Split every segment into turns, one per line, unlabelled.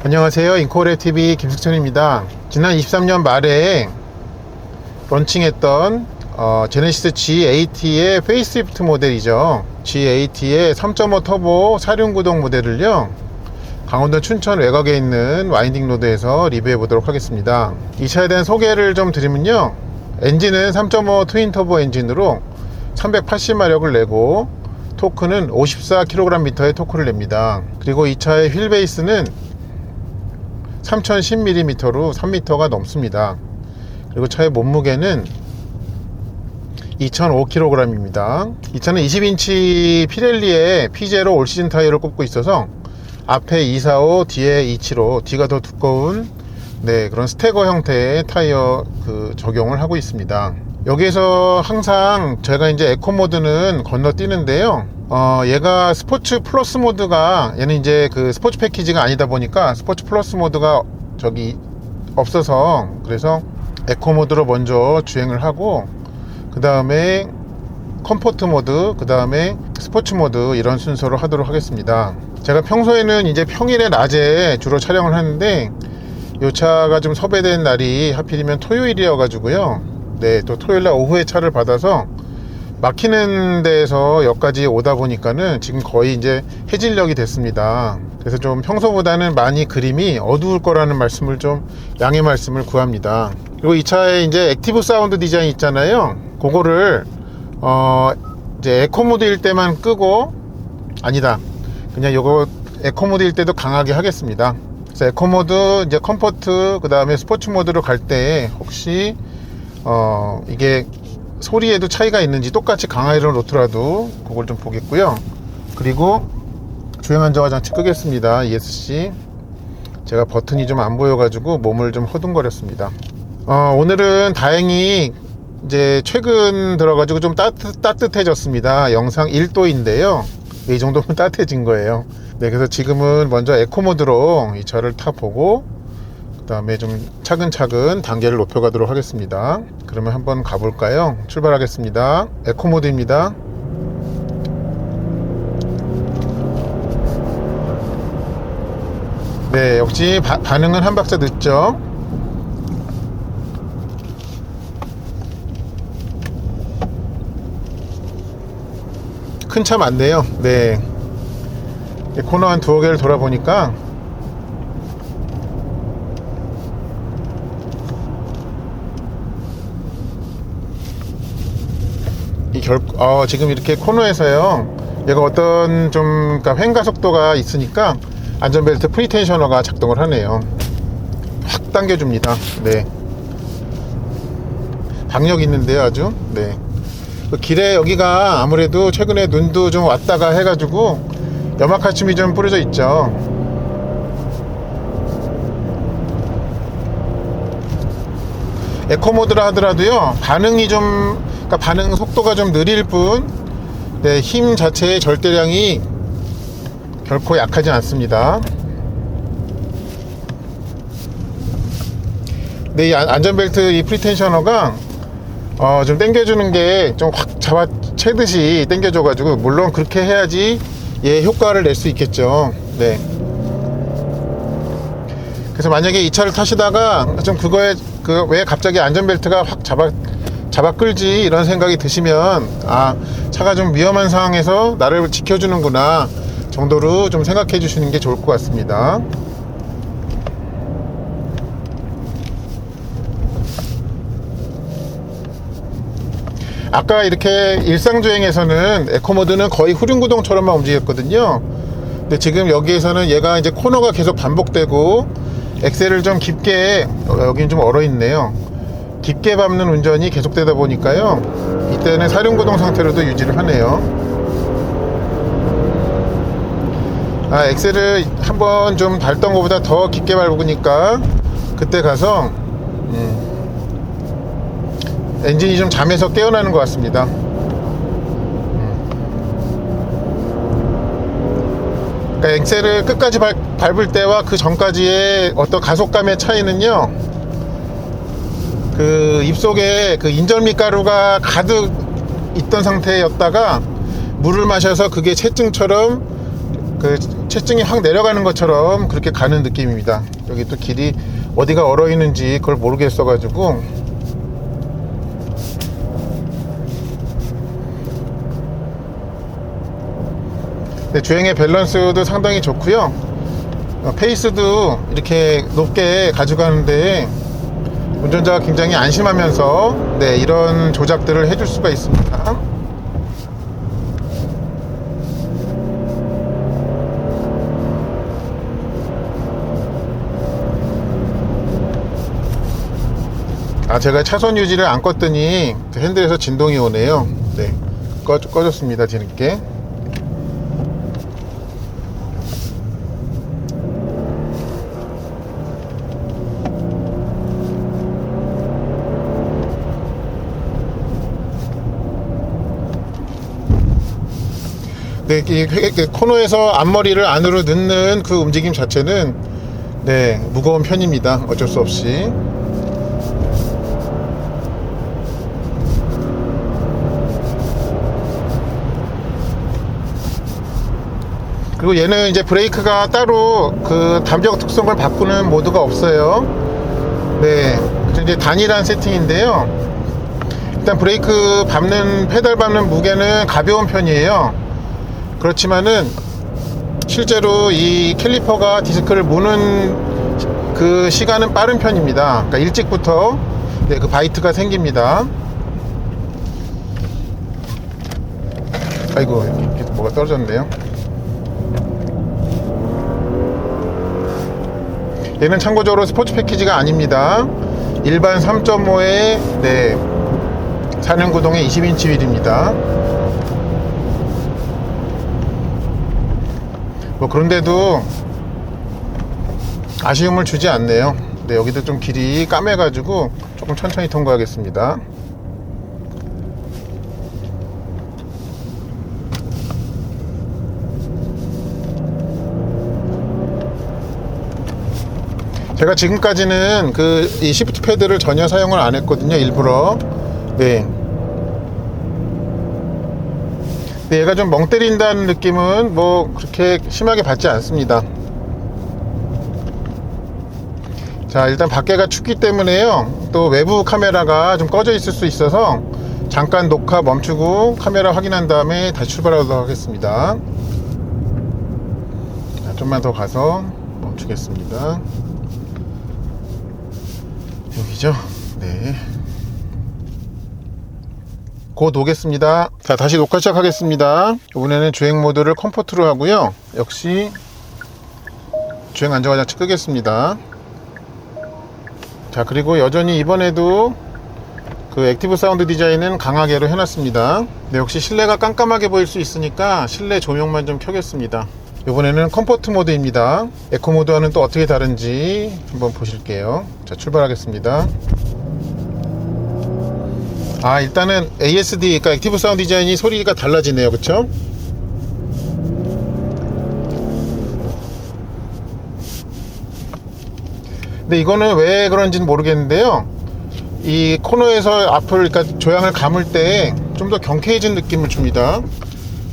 안녕하세요. 인코레TV 김승천입니다. 지난 23년 말에 런칭했던 제네시스 G80의 페이스리프트 모델이죠. G80의 3.5 터보 4륜구동 모델을요, 강원도 춘천 외곽에 있는 와인딩 로드에서 리뷰해 보도록 하겠습니다. 이 차에 대한 소개를 좀 드리면요, 엔진은 3.5 트윈 터보 엔진으로 380마력을 내고 토크는 54kgm의 토크를 냅니다. 그리고 이 차의 휠 베이스는 3010mm로 3m가 넘습니다. 그리고 차의 몸무게는 2005kg입니다. 이 차는 20인치 피렐리의 P0 올시즌 타이어를 꼽고 있어서 앞에 245, 뒤에 275, 뒤가 더 두꺼운 그런 스태거 형태의 타이어 적용을 하고 있습니다. 여기에서 항상 제가 이제 에코 모드는 건너뛰는데요, 얘가 스포츠 플러스 모드가, 얘는 이제 스포츠 패키지가 아니다 보니까 스포츠 플러스 모드가 없어서, 그래서 에코 모드로 먼저 주행을 하고 그 다음에 컴포트 모드, 그 다음에 스포츠 모드, 이런 순서로 하도록 하겠습니다. 제가 평소에는 이제 평일에 낮에 주로 촬영을 하는데 이 차가 좀 섭외된 날이 하필이면 토요일이어 가지고요, 또 토요일날 오후에 차를 받아서 막히는 데에서 여기까지 오다 보니까는 지금 거의 이제 해질녘이 됐습니다. 그래서 좀 평소보다는 많이 그림이 어두울 거라는 말씀을 좀 양해 말씀을 구합니다. 그리고 이 차에 이제 액티브 사운드 디자인 있잖아요. 그거를 이제 에코 모드일 때만 끄고, 아니다, 그냥 요거 에코 모드일 때도 강하게 하겠습니다. 그래서 에코 모드, 이제 컴포트, 그 다음에 스포츠 모드로 갈 때 혹시 이게 소리에도 차이가 있는지 똑같이 강하게로 놓더라도 그걸 좀 보겠고요. 그리고 주행 안정화 장치 끄겠습니다. ESC. 제가 버튼이 좀 안 보여 가지고 몸을 좀 허둥거렸습니다. 오늘은 다행히 이제 최근 들어 가지고 좀 따뜻해졌습니다. 영상 1도인데요 이 정도면 따뜻해진 거예요. 그래서 지금은 먼저 에코 모드로 이 차를 타보고 그 다음에 좀 차근차근 단계를 높여가도록 하겠습니다. 그러면 한번 가볼까요? 출발하겠습니다. 에코 모드입니다. 역시 반응은 한 박자 늦죠. 큰 차 많네요. 코너 한 두어 개를 돌아보니까 지금 이렇게 코너에서요, 얘가 어떤 좀 횡가 속도가 있으니까 안전벨트 프리텐셔너가 작동을 하네요. 확 당겨줍니다. 박력 있는데요, 아주. 그 길에 여기가 아무래도 최근에 눈도 좀 왔다가 해가지고 염화칼슘이 좀 뿌려져 있죠. 에코 모드라 하더라도요, 반응이 좀, 반응 속도가 좀 느릴 뿐, 힘 자체의 절대량이 결코 약하지 않습니다. 이 안전벨트 이 프리텐셔너가 좀 당겨주는 게 좀 확 잡아채듯이 당겨줘가지고, 물론 그렇게 해야지 얘 효과를 낼 수 있겠죠. 그래서 만약에 이 차를 타시다가 좀 그거에 왜 갑자기 안전벨트가 확 잡아 끌지, 이런 생각이 드시면, 차가 좀 위험한 상황에서 나를 지켜주는구나 정도로 좀 생각해 주시는 게 좋을 것 같습니다. 아까 이렇게 일상주행에서는 에코모드는 거의 후륜구동처럼만 움직였거든요. 근데 지금 여기에서는 얘가 이제 코너가 계속 반복되고 엑셀을 좀 깊게, 여기는 좀 얼어있네요, 깊게 밟는 운전이 계속되다 보니까요, 이때는 사륜구동 상태로도 유지를 하네요. 엑셀을 한번 좀 밟던 것보다 더 깊게 밟으니까 그때 가서 엔진이 좀 잠에서 깨어나는 것 같습니다. 엑셀을 끝까지 밟을 때와 그 전까지의 어떤 가속감의 차이는요, 입속에 인절미 가루가 가득 있던 상태였다가 물을 마셔서 그게 체증처럼 체증이 확 내려가는 것처럼 그렇게 가는 느낌입니다. 여기 또 길이 어디가 얼어 있는지 그걸 모르겠어 가지고 네, 주행의 밸런스도 상당히 좋고요. 페이스도 이렇게 높게 가져가는데 운전자가 굉장히 안심하면서 네, 이런 조작들을 해줄 수가 있습니다. 제가 차선 유지를 안 껐더니 핸들에서 진동이 오네요. 네, 꺼졌습니다. 뒤늦게. 네, 이 코너에서 앞머리를 안으로 넣는 그 움직임 자체는 네, 무거운 편입니다. 어쩔 수 없이. 그리고 얘는 이제 브레이크가 따로 그 담력 특성을 바꾸는 모드가 없어요. 네, 이제 단일한 세팅인데요. 일단 브레이크 밟는 페달 밟는 무게는 가벼운 편이에요. 그렇지만은 실제로 이 캘리퍼가 디스크를 무는 그 시간은 빠른 편입니다. 그러니까 일찍부터 네, 그 바이트가 생깁니다. 아이고, 뭐가 떨어졌네요. 얘는 참고적으로 스포츠 패키지가 아닙니다. 일반 3.5의 네, 사륜구동의 20인치 휠입니다. 뭐 그런데도 아쉬움을 주지 않네요. 네, 여기도 좀 길이 까매가지고 조금 천천히 통과하겠습니다. 제가 지금까지는 이 시프트 패드를 전혀 사용을 안 했거든요. 일부러. 네. 근데 얘가 좀 멍 때린다는 느낌은 뭐 그렇게 심하게 받지 않습니다. 자, 일단 밖에가 춥기 때문에요. 또 외부 카메라가 좀 꺼져 있을 수 있어서 잠깐 녹화 멈추고 카메라 확인한 다음에 다시 출발하도록 하겠습니다. 자, 좀만 더 가서 멈추겠습니다. 여기죠? 네. 곧 오겠습니다. 자, 다시 녹화 시작하겠습니다. 이번에는 주행 모드를 컴포트로 하고요. 역시 주행 안전화장치 끄겠습니다. 자, 그리고 여전히 이번에도 그 액티브 사운드 디자인은 강하게로 해놨습니다. 네, 역시 실내가 깜깜하게 보일 수 있으니까 실내 조명만 좀 켜겠습니다. 이번에는 컴포트 모드입니다. 에코 모드와는 또 어떻게 다른지 한번 보실게요. 자, 출발하겠습니다. 일단은 ASD, 그러니까 액티브 사운드 디자인이 소리가 달라지네요. 그쵸? 근데 이거는 왜 그런지는 모르겠는데요. 이 코너에서 앞을, 그러니까 조향을 감을 때 좀 더 경쾌해진 느낌을 줍니다.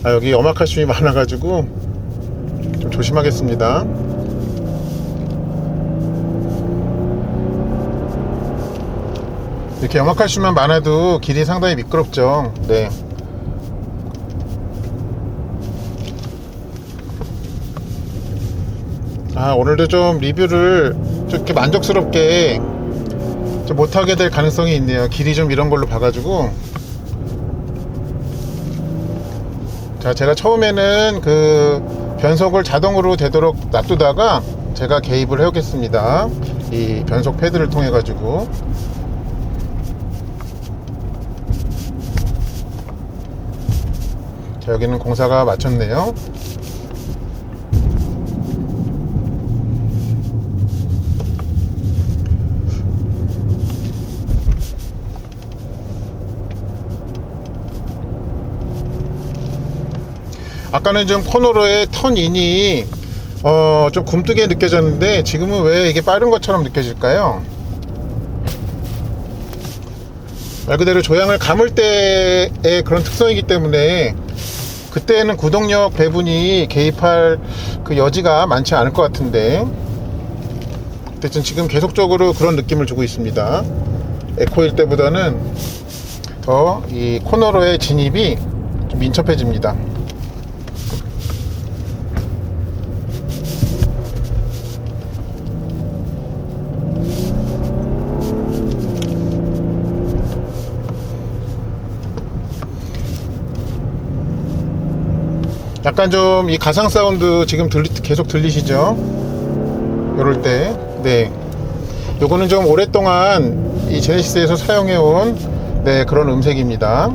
여기 염화칼슘이 많아가지고 좀 조심하겠습니다. 이렇게 염화칼슘만 많아도 길이 상당히 미끄럽죠. 네. 오늘도 좀 리뷰를 좀 이렇게 만족스럽게 좀 못하게 될 가능성이 있네요. 길이 좀 이런 걸로 봐가지고. 자, 제가 처음에는 그 변속을 자동으로 되도록 놔두다가 제가 개입을 해오겠습니다. 이 변속 패드를 통해 가지고. 자, 여기는 공사가 마쳤네요. 아까는 좀 코너로의 턴인이 좀 굼뜨게 느껴졌는데 지금은 왜 이게 빠른 것처럼 느껴질까요? 말 그대로 조향을 감을 때의 그런 특성이기 때문에 그때는 구동력 배분이 개입할 그 여지가 많지 않을 것 같은데, 어쨌든 지금 계속적으로 그런 느낌을 주고 있습니다. 에코일 때보다는 더 이 코너로의 진입이 좀 민첩해집니다. 약간 좀 이 가상 사운드 지금 계속 들리시죠? 요럴 때. 네. 요거는 좀 오랫동안 이 제네시스에서 사용해온 네, 그런 음색입니다.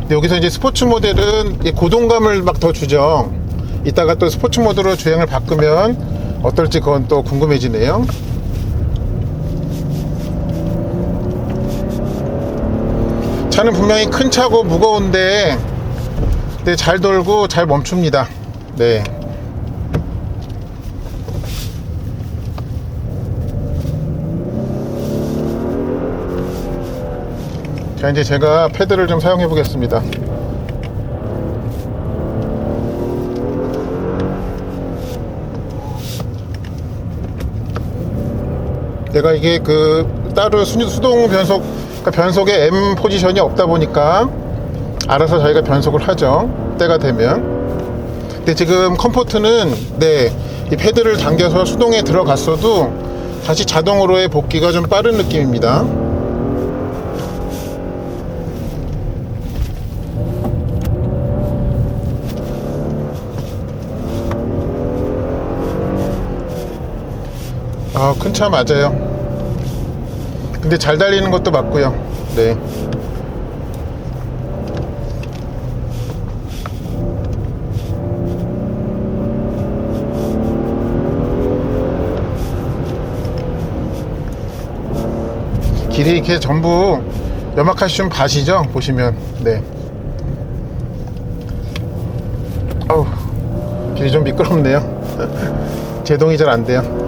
근데 여기서 이제 스포츠 모델은 이 고동감을 막 더 주죠. 이따가 또 스포츠 모드로 주행을 바꾸면 어떨지 그건 또 궁금해지네요. 차는 분명히 큰 차고 무거운데 네, 잘 돌고 잘 멈춥니다. 네. 자, 이제 제가 패드를 좀 사용해 보겠습니다. 내가 이게 그 따로 수동 변속, 그러니까 변속에 M 포지션이 없다 보니까 알아서 자기가 변속을 하죠, 때가 되면. 근데 지금 컴포트는 네, 이 패드를 당겨서 수동에 들어갔어도 다시 자동으로의 복귀가 좀 빠른 느낌입니다. 큰 차 맞아요. 근데 잘 달리는 것도 맞고요. 네. 길이 이렇게 전부 염화칼슘 밭이죠, 보시면. 네. 어우, 길이 좀 미끄럽네요. 제동이 잘 안 돼요.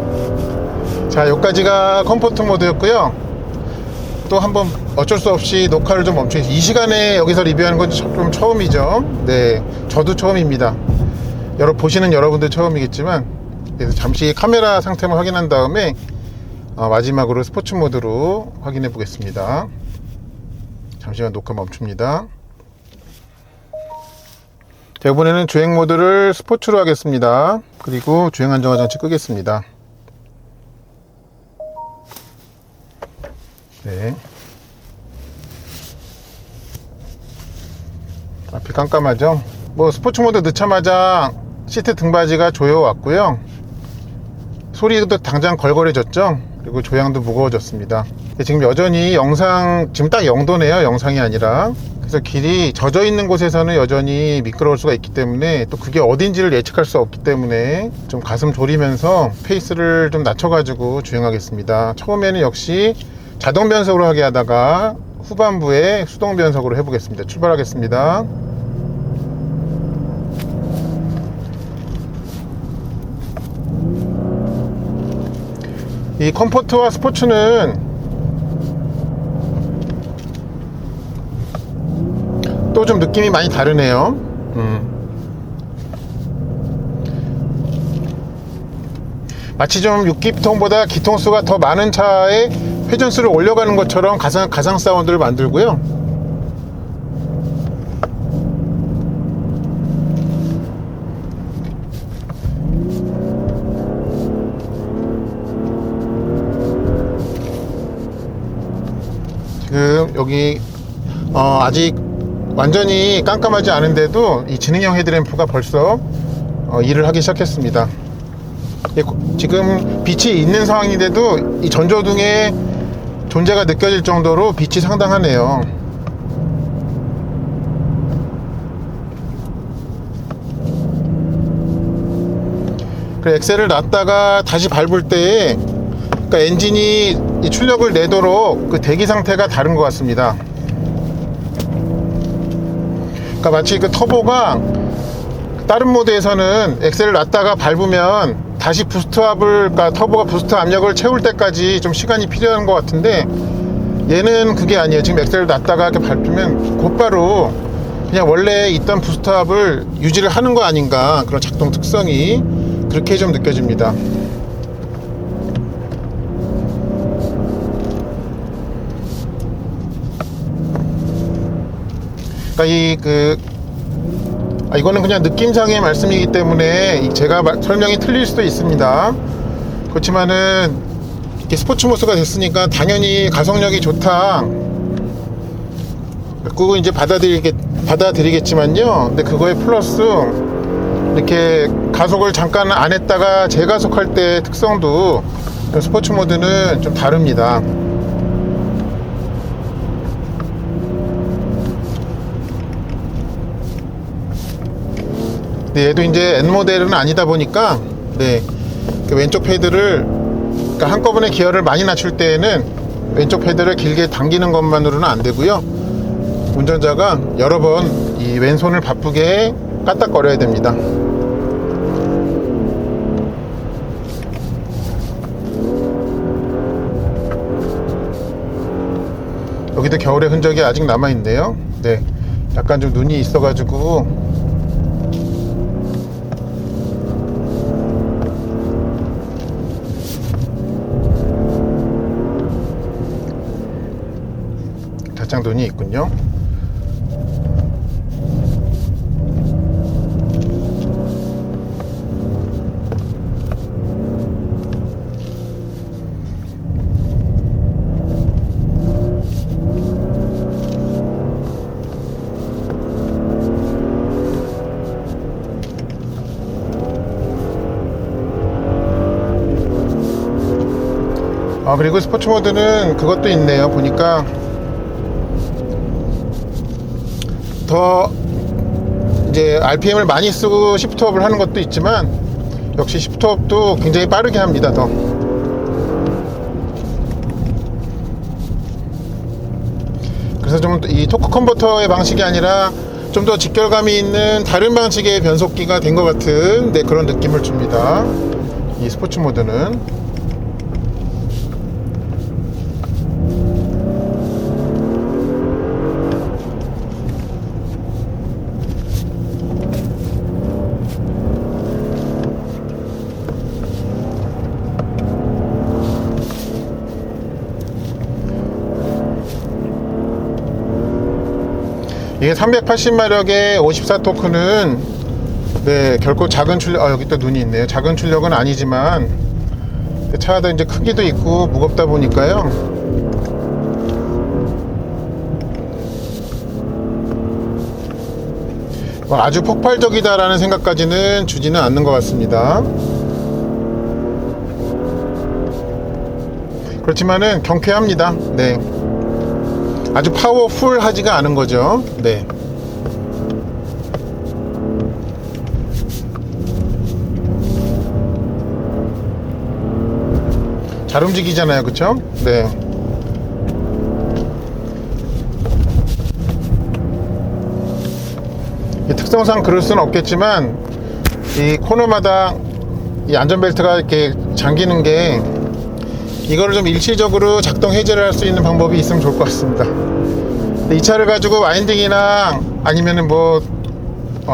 자, 여기까지가 컴포트 모드였고요. 또 한번 어쩔 수 없이 녹화를 좀 멈추겠습니다. 이 시간에 여기서 리뷰하는 건 좀 처음이죠. 네, 저도 처음입니다. 보시는 여러분들 처음이겠지만, 그래서 잠시 카메라 상태만 확인한 다음에 마지막으로 스포츠 모드로 확인해 보겠습니다. 잠시만 녹화 멈춥니다. 자, 이번에는 주행 모드를 스포츠로 하겠습니다. 그리고 주행 안정화 장치 끄겠습니다. 네. 앞이 깜깜하죠? 뭐 스포츠 모드 넣자마자 시트 등받이가 조여 왔고요. 소리도 당장 걸걸해졌죠? 그리고 조향도 무거워졌습니다. 지금 여전히 지금 딱 0도네요. 영상이 아니라. 그래서 길이 젖어 있는 곳에서는 여전히 미끄러울 수가 있기 때문에, 또 그게 어딘지를 예측할 수 없기 때문에 좀 가슴 졸이면서 페이스를 좀 낮춰가지고 주행하겠습니다. 처음에는 역시 자동 변속으로 하게 하다가 후반부에 수동 변속으로 해보겠습니다. 출발하겠습니다. 이 컴포트와 스포츠는 또 좀 느낌이 많이 다르네요. 마치 좀 6기통보다 기통수가 더 많은 차에 회전수를 올려가는 것처럼 가상 사운드를 만들고요. 지금 여기 아직 완전히 깜깜하지 않은데도 이 지능형 헤드램프가 벌써 일을 하기 시작했습니다. 지금 빛이 있는 상황인데도 이 전조등의 존재가 느껴질 정도로 빛이 상당하네요. 그래, 엑셀을 놨다가 다시 밟을 때에 그러니까 엔진이 이 출력을 내도록 그 대기 상태가 다른 것 같습니다. 그러니까 마치 그 터보가 다른 모드에서는 엑셀을 놨다가 밟으면 다시 부스트압을, 그러니까 터보가 부스트 압력을 채울 때까지 좀 시간이 필요한 것 같은데, 얘는 그게 아니에요. 지금 엑셀을 놨다가 이렇게 밟으면 곧바로 그냥 원래 있던 부스트업을 유지를 하는 거 아닌가, 그런 작동 특성이 그렇게 좀 느껴집니다. 그러니까 이거는 그냥 느낌상의 말씀이기 때문에 제가 설명이 틀릴 수도 있습니다. 그렇지만은 이렇게 스포츠 모드가 됐으니까 당연히 가속력이 좋다, 그거 이제 받아들이겠지만요. 근데 그거에 플러스 이렇게 가속을 잠깐 안 했다가 재가속할 때 특성도 스포츠 모드는 좀 다릅니다. 근데 얘도 이제 N 모델은 아니다 보니까 그 왼쪽 패드를, 그러니까 한꺼번에 기어를 많이 낮출 때에는 왼쪽 패드를 길게 당기는 것만으로는 안 되고요. 운전자가 여러 번 이 왼손을 바쁘게 까딱거려야 됩니다. 여기도 겨울의 흔적이 아직 남아있네요. 약간 좀 눈이 있어가지고 살짝 눈이 있군요. 그리고 스포츠 모드는 그것도 있네요. 보니까 더 이제 RPM을 많이 쓰고 시프트업을 하는 것도 있지만 역시 시프트업도 굉장히 빠르게 합니다. 더 그래서 좀 이 토크 컨버터의 방식이 아니라 좀 더 직결감이 있는 다른 방식의 변속기가 된 것 같은 그런 느낌을 줍니다. 이 스포츠 모드는. 이게 380마력의 54토크는 결코 작은 출력, 여기 또 눈이 있네요. 작은 출력은 아니지만 차가 이제 크기도 있고 무겁다 보니까요. 아주 폭발적이다라는 생각까지는 주지는 않는 것 같습니다. 그렇지만은 경쾌합니다. 아주 파워풀하지가 않은 거죠. 잘 움직이잖아요, 그쵸? 이 특성상 그럴 수는 없겠지만 이 코너마다 이 안전벨트가 이렇게 잠기는 게, 이거를 좀 일시적으로 작동 해제를 할 수 있는 방법이 있으면 좋을 것 같습니다. 이 차를 가지고 와인딩이나 아니면은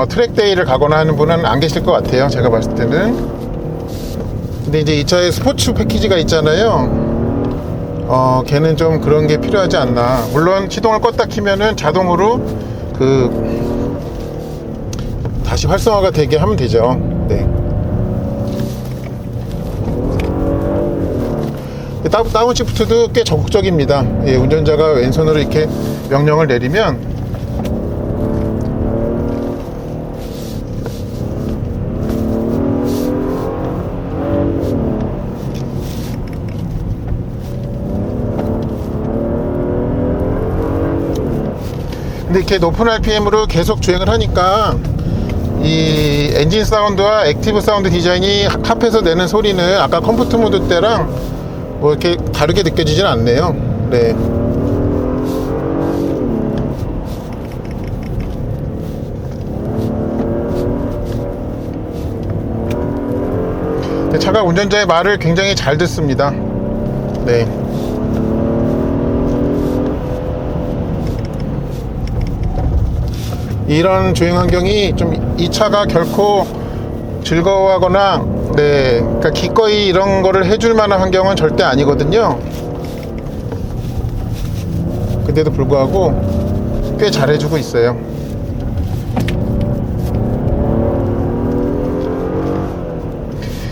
트랙데이를 가거나 하는 분은 안 계실 것 같아요, 제가 봤을 때는. 근데 이제 이 차에 스포츠 패키지가 있잖아요. 걔는 좀 그런 게 필요하지 않나. 물론 시동을 껐다 키면은 자동으로 다시 활성화가 되게 하면 되죠. 다운시프트도 꽤 적극적입니다. 운전자가 왼손으로 이렇게 명령을 내리면 근데 이렇게 높은 RPM으로 계속 주행을 하니까 이 엔진 사운드와 액티브 사운드 디자인이 합해서 내는 소리는 아까 컴포트 모드 때랑 이렇게 다르게 느껴지진 않네요. 차가 운전자의 말을 굉장히 잘 듣습니다. 이런 주행 환경이 좀 이 차가 결코 즐거워하거나 그러니까 기꺼이 이런 거를 해줄 만한 환경은 절대 아니거든요. 근데도 불구하고 꽤 잘해주고 있어요.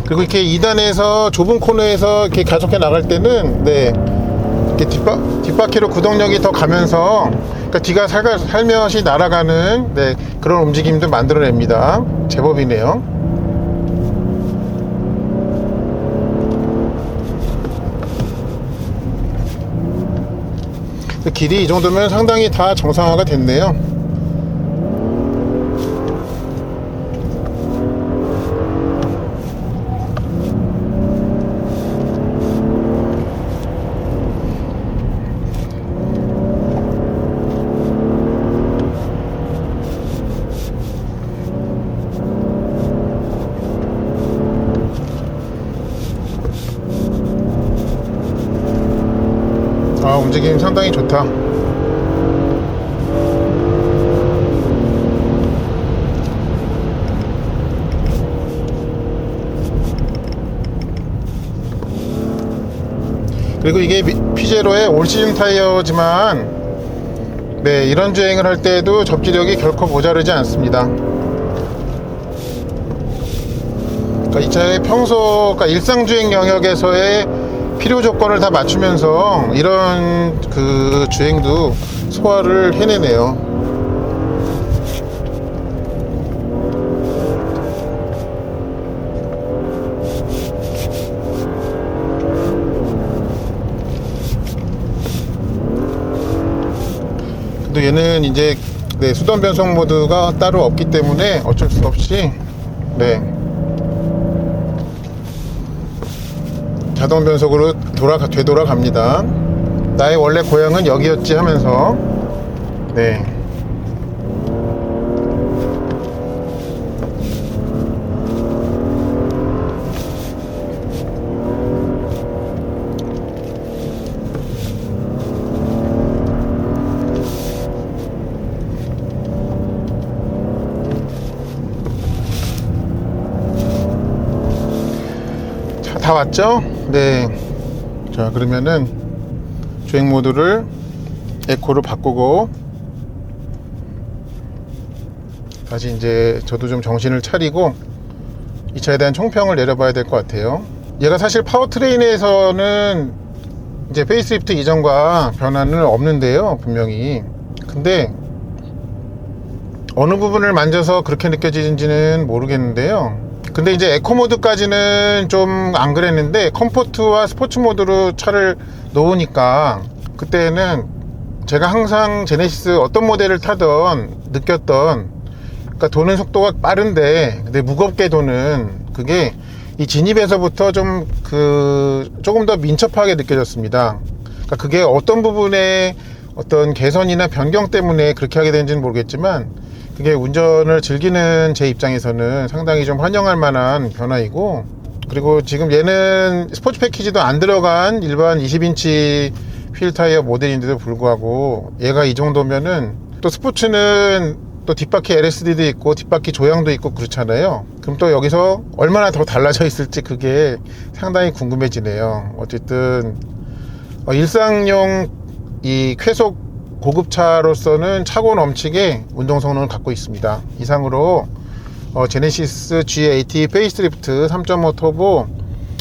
그리고 이렇게 2단에서 좁은 코너에서 이렇게 가속해 나갈 때는 이렇게 뒷바퀴로 구동력이 더 가면서, 그러니까 뒤가 살며시 날아가는 그런 움직임도 만들어냅니다. 제법이네요. 길이 이 정도면 상당히 다 정상화가 됐네요. 움직임 상당히 좋다. 그리고 이게 피제로의 올 시즌 타이어지만 이런 주행을 할 때에도 접지력이 결코 모자르지 않습니다. 그러니까 이 차의 그러니까 일상 주행 영역에서의 필요 조건을 다 맞추면서 이런 주행도 소화를 해내네요. 근데 얘는 이제 수동 변속 모드가 따로 없기 때문에 어쩔 수 없이 자동 변속으로 되돌아갑니다. 나의 원래 고향은 여기였지 하면서 다 왔죠? 자, 그러면은 주행 모드를 에코로 바꾸고 다시 이제 저도 좀 정신을 차리고 이 차에 대한 총평을 내려봐야 될 것 같아요. 얘가 사실 파워트레인에서는 이제 페이스리프트 이전과 변화는 없는데요, 분명히. 근데 어느 부분을 만져서 그렇게 느껴지는지는 모르겠는데요. 근데 이제 에코 모드까지는 좀 안 그랬는데 컴포트와 스포츠 모드로 차를 놓으니까 그때는 제가 항상 제네시스 어떤 모델을 타던 느꼈던, 그러니까 도는 속도가 빠른데 근데 무겁게 도는 그게 이 진입에서부터 조금 더 민첩하게 느껴졌습니다. 그러니까 그게 어떤 부분에 어떤 개선이나 변경 때문에 그렇게 하게 되는지는 모르겠지만 그게 운전을 즐기는 제 입장에서는 상당히 좀 환영할 만한 변화이고, 그리고 지금 얘는 스포츠 패키지도 안 들어간 일반 20인치 휠 타이어 모델인데도 불구하고 얘가 이 정도면은, 또 스포츠는 또 뒷바퀴 LSD도 있고 뒷바퀴 조향도 있고 그렇잖아요. 그럼 또 여기서 얼마나 더 달라져 있을지 그게 상당히 궁금해지네요. 어쨌든 일상용 이 쾌속 고급차로서는 차고 넘치게 운동 성능을 갖고 있습니다. 이상으로 제네시스 G80 페이스리프트 3.5 터보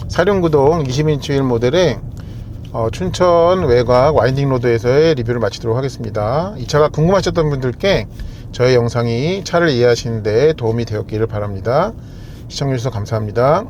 4륜구동 20인치 휠 모델의 춘천 외곽 와인딩 로드에서의 리뷰를 마치도록 하겠습니다. 이 차가 궁금하셨던 분들께 저의 영상이 차를 이해하시는 데 도움이 되었기를 바랍니다. 시청해주셔서 감사합니다.